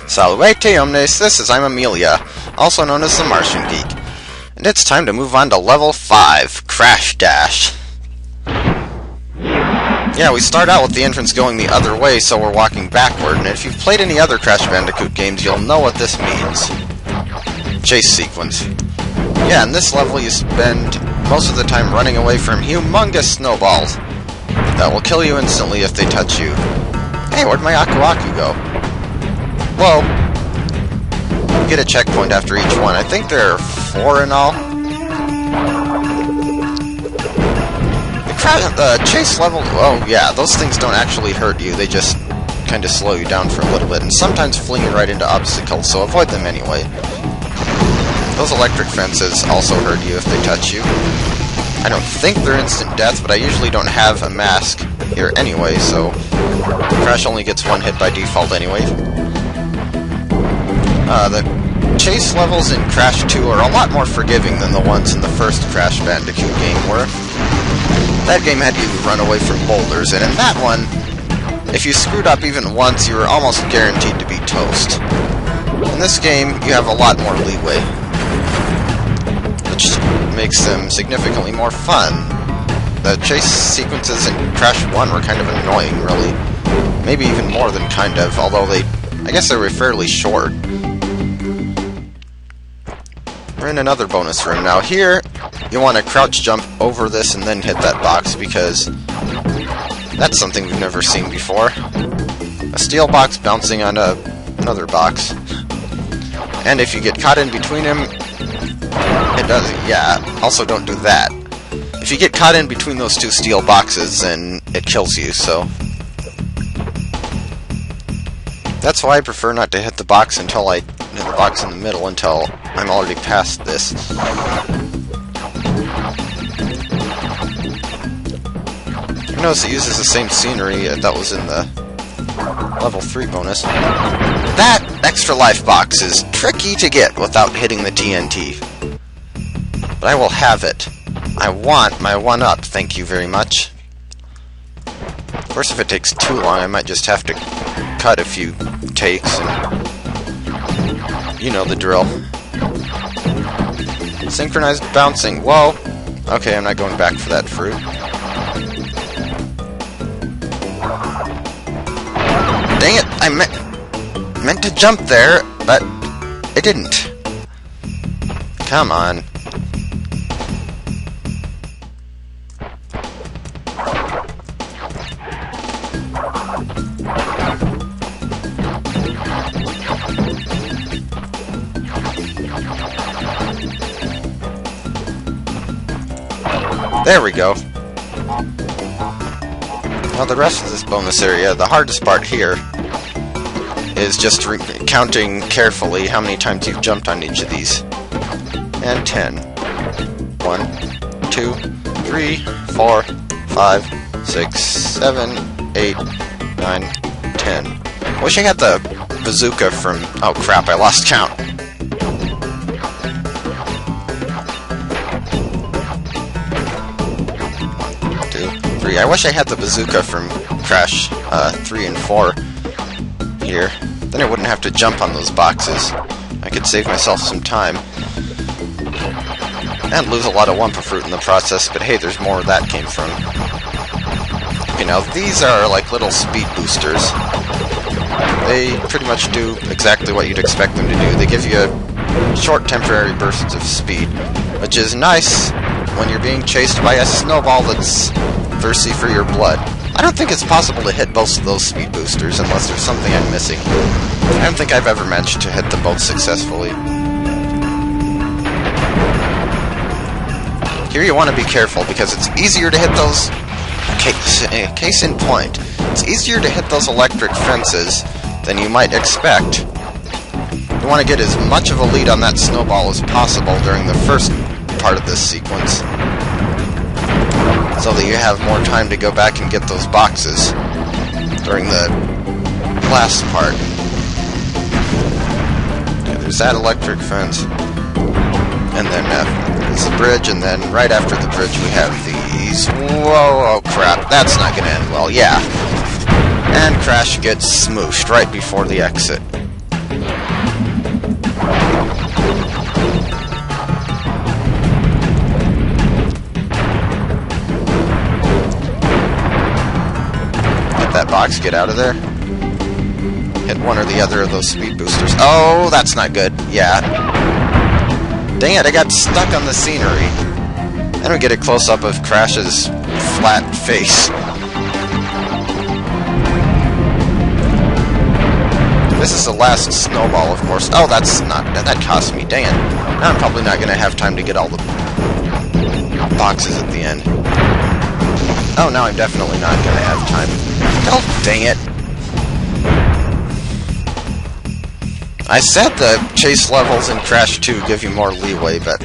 Salvete omnes, this is I'm Amelia, also known as TheMartianGeek. And it's time to move on to level 5, Crash Dash. Yeah, we start out with the entrance going the other way, so we're walking backward, and if you've played any other Crash Bandicoot games, you'll know what this means. Chase sequence. Yeah, in this level you spend most of the time running away from humongous snowballs that will kill you instantly if they touch you. Hey, where'd my Aku Aku go? Whoa. You get a checkpoint after each one. I think there are 4 in all. The chase level, oh yeah, those things don't actually hurt you, they just kind of slow you down for a little bit, and sometimes fling you right into obstacles, so avoid them anyway. Those electric fences also hurt you if they touch you. I don't think they're instant death, but I usually don't have a mask here anyway, so Crash only gets 1 hit by default anyway. The chase levels in Crash 2 are a lot more forgiving than the ones in the first Crash Bandicoot game were. That game had you run away from boulders, and in that one, if you screwed up even once, you were almost guaranteed to be toast. In this game, you have a lot more leeway, which makes them significantly more fun. The chase sequences in Crash 1 were kind of annoying, really. Maybe even more than kind of, although I guess they were fairly short. We're in another bonus room. Now here, you want to crouch jump over this and then hit that box, because that's something we've never seen before. A steel box bouncing on another box. And if you get caught in between them, it does, yeah, also don't do that. If you get caught in between those 2 steel boxes, then it kills you, so that's why I prefer not to hit the box until hit the box in the middle until I'm already past this. You notice it uses the same scenery that was in the level 3 bonus. That extra life box is tricky to get without hitting the TNT. But I will have it. I want my 1-up, thank you very much. Of course, if it takes too long, I might just have to cut a few takes, and you know the drill. Synchronized bouncing. Whoa! Okay, I'm not going back for that fruit. Dang it! I meant to jump there, but I didn't. Come on. There we go. Now the rest of this bonus area, the hardest part here, is just counting carefully how many times you've jumped on each of these. And 10. 1, 2, 3, 4, 5, 6, 7, 8, 9, 10. Wish I had the bazooka from... oh crap, I lost count. 3. I wish I had the bazooka from Crash 3 and 4 here. Then I wouldn't have to jump on those boxes. I could save myself some time. And lose a lot of Wumpa fruit in the process, but hey, there's more where that came from. Okay, now these are like little speed boosters. They pretty much do exactly what you'd expect them to do. They give you short temporary bursts of speed, which is nice when you're being chased by a snowball that's thirsty for your blood. I don't think it's possible to hit both of those speed boosters unless there's something I'm missing. I don't think I've ever managed to hit them both successfully. Here you want to be careful because it's easier to hit those... Case in point. It's easier to hit those electric fences than you might expect. You want to get as much of a lead on that snowball as possible during the first part of this sequence, so that you have more time to go back and get those boxes during the last part. Okay, there's that electric fence, and then there's the bridge, and then right after the bridge we have these. Whoa, oh crap, that's not gonna end well, yeah. And Crash gets smooshed right before the exit. that box, get out of there. Hit one or the other of those speed boosters. Oh, that's not good. Yeah. Dang it, I got stuck on the scenery. And we get a close-up of Crash's flat face. This is the last snowball, of course. Oh, that's not... that cost me. Dang it. Now I'm probably not going to have time to get all the boxes at the end. Oh, now I'm definitely not going to have time. Oh, dang it. I said the chase levels in Crash 2 give you more leeway, but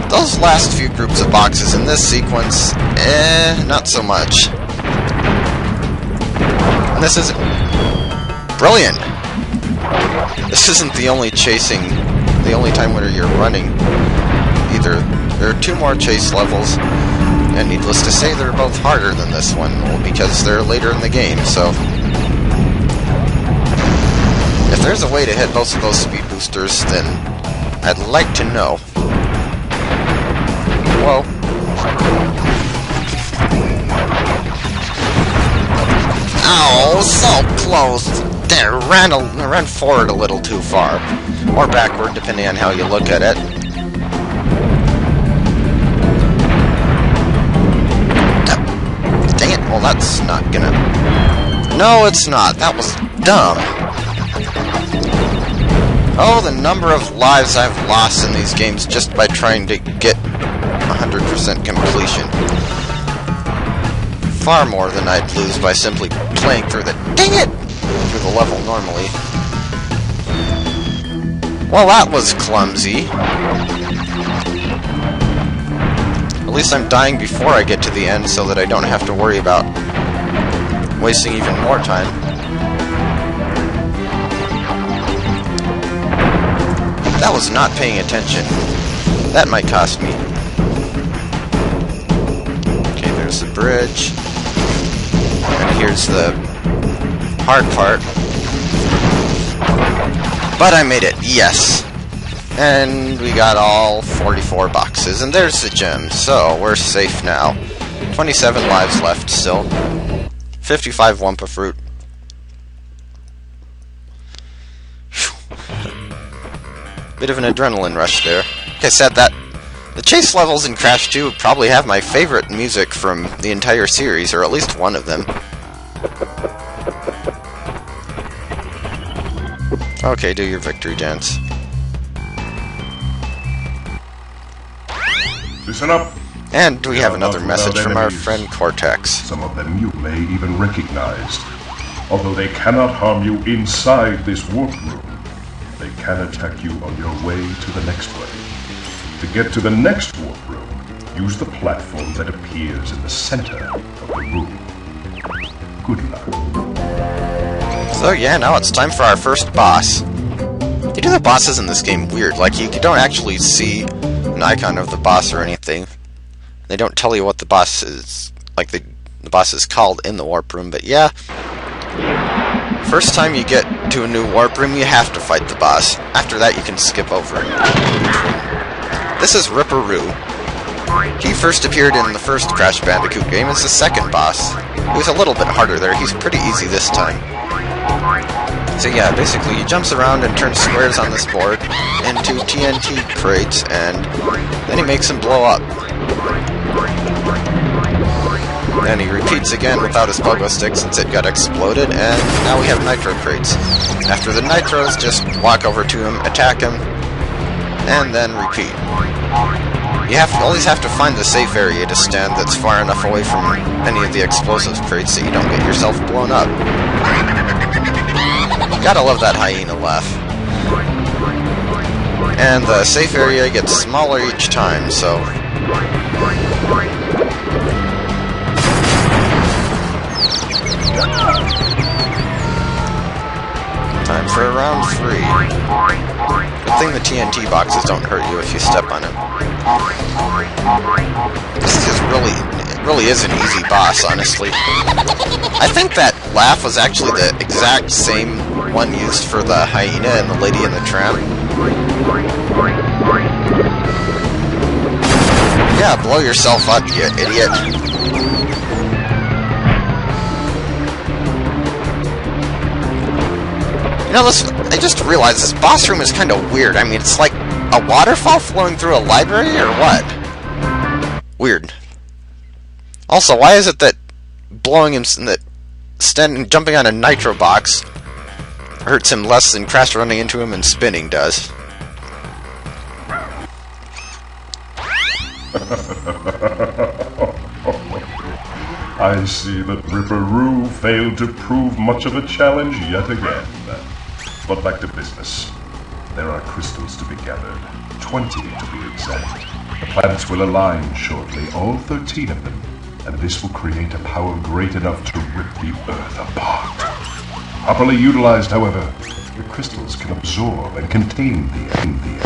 those last few groups of boxes in this sequence, not so much. And this isn't... brilliant! This isn't the only time where you're running either. There are 2 more chase levels, and needless to say, they're both harder than this one, because they're later in the game, so... if there's a way to hit both of those speed boosters, then I'd like to know. Whoa. Ow, so close! There, ran forward a little too far. Or backward, depending on how you look at it. Dang it, well that's not gonna... no, it's not. That was dumb. Oh, the number of lives I've lost in these games just by trying to get 100% completion. Far more than I'd lose by simply playing through the... dang it! Through the level normally. Well, that was clumsy. At least I'm dying before I get to the end so that I don't have to worry about wasting even more time. That was not paying attention. That might cost me. Okay, there's the bridge. And here's the hard part. But I made it, yes! And we got all 44 boxes, and there's the gem, so we're safe now. 27 lives left still. 55 Wumpa Fruit. Bit of an adrenaline rush there. Like I said, the chase levels in Crash 2 probably have my favorite music from the entire series, or at least one of them. Okay, do your victory dance. Listen up. And we have another message from our friend Cortex. Some of them you may even recognize. Although they cannot harm you inside this warp room, they can attack you on your way to the next way. To get to the next warp room, use the platform that appears in the center of the room. Good luck. So yeah, now it's time for our first boss. They do the bosses in this game weird. Like, you don't actually see an icon of the boss or anything. They don't tell you what the boss is, like the boss is called in the warp room, but yeah. First time you get to a new warp room, you have to fight the boss. After that, you can skip over it. This is Ripper Roo. He first appeared in the first Crash Bandicoot game as the second boss. He was a little bit harder there. He's pretty easy this time. So yeah, basically he jumps around and turns squares on this board into TNT crates, and then he makes them blow up. Then he repeats again without his pogo stick since it got exploded, and now we have nitro crates. After the nitros, just walk over to him, attack him, and then repeat. You always have to find the safe area to stand that's far enough away from any of the explosive crates that you don't get yourself blown up. Gotta love that hyena laugh. And the safe area gets smaller each time, so... time for round 3. Good thing the TNT boxes don't hurt you if you step on them. This is really is an easy boss, honestly. I think that laugh was actually the exact same one used for the hyena and the Lady and the Tramp. Yeah, blow yourself up, you idiot. Now listen, I just realized this boss room is kind of weird. I mean, it's like a waterfall flowing through a library, or what? Weird. Also, why is it that blowing him, jumping on a nitro box hurts him less than Crash running into him and spinning does? I see that Ripper Roo failed to prove much of a challenge yet again. But back to business. There are crystals to be gathered, 20 to be exact. The planets will align shortly, all 13 of them, and this will create a power great enough to rip the Earth apart. Properly utilized, however, the crystals can absorb and contain the energy.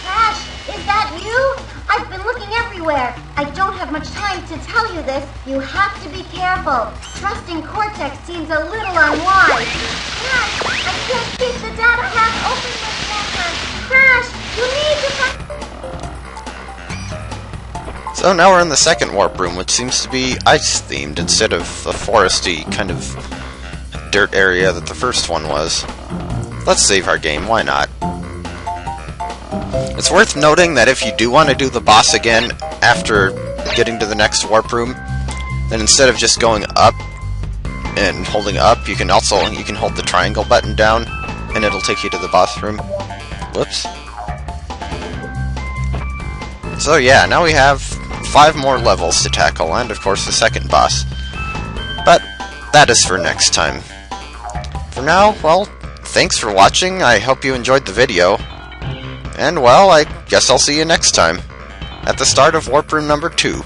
Crash, is that you? I've been looking everywhere. I don't have much time to tell you this. You have to be careful. Trusting Cortex seems a little unwise. Crash, I can't keep the data path open much longer. Crash, you need to... So now we're in the second warp room, which seems to be ice-themed instead of the foresty kind of dirt area that the first one was. Let's save our game, why not? It's worth noting that if you do want to do the boss again after getting to the next warp room, then instead of just going up and holding up, you can hold the triangle button down and it'll take you to the boss room. Whoops. So yeah, now we have 5 more levels to tackle and of course the second boss. But that is for next time. For now, well, thanks for watching. I hope you enjoyed the video. And, well, I guess I'll see you next time, at the start of Warp Room number 2.